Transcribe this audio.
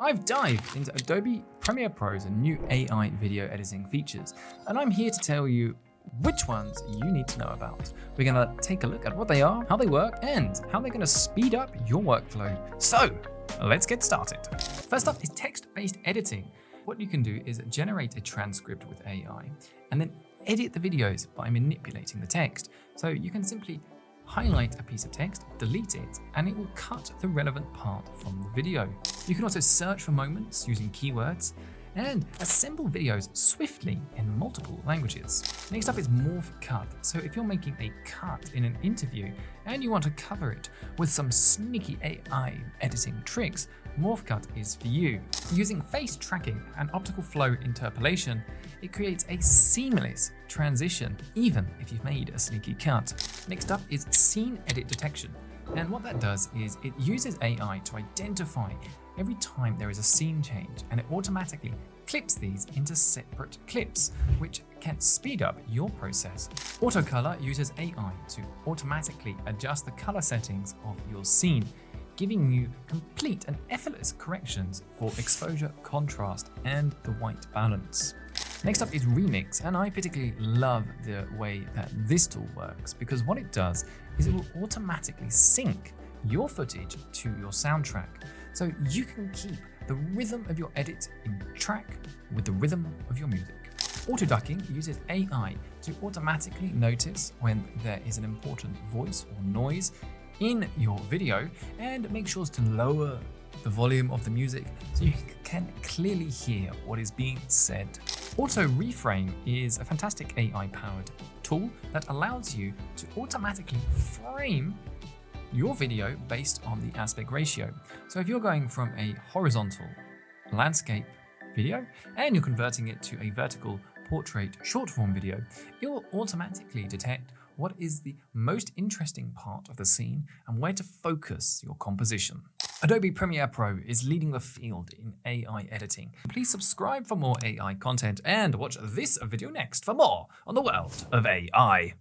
I've dived into Adobe Premiere Pro's new AI video editing features, and I'm here to tell you which ones you need to know about. We're going to take a look at what they are, how they work, and how they're going to speed up your workflow. So let's get started. First up is text-based editing. What you can do is generate a transcript with AI and then edit the videos by manipulating the text. So you can simply highlight a piece of text, delete it, and it will cut the relevant part from the video. You can also search for moments using keywords and assemble videos swiftly in multiple languages. Next up is Morph Cut. So if you're making a cut in an interview and you want to cover it with some sneaky AI editing tricks, Morph Cut is for you. Using face tracking and optical flow interpolation, it creates a seamless transition, even if you've made a sneaky cut. Next up is Scene Edit Detection. And what that does is it uses AI to identify every time there is a scene change, and it automatically clips these into separate clips, which can speed up your process. Autocolor uses AI to automatically adjust the color settings of your scene, giving you complete and effortless corrections for exposure, contrast, and the white balance. Next up is Remix, and I particularly love the way that this tool works because what it does is it will automatically sync your footage to your soundtrack, so you can keep the rhythm of your edit in track with the rhythm of your music. Auto-ducking uses AI to automatically notice when there is an important voice or noise in your video and make sure to lower the volume of the music so you can clearly hear what is being said. Reframe is a fantastic AI-powered tool that allows you to automatically frame your video based on the aspect ratio. So if you're going from a horizontal landscape video and you're converting it to a vertical portrait short form video, it will automatically detect what is the most interesting part of the scene and where to focus your composition. Adobe Premiere Pro is leading the field in AI editing. Please subscribe for more AI content and watch this video next for more on the world of AI.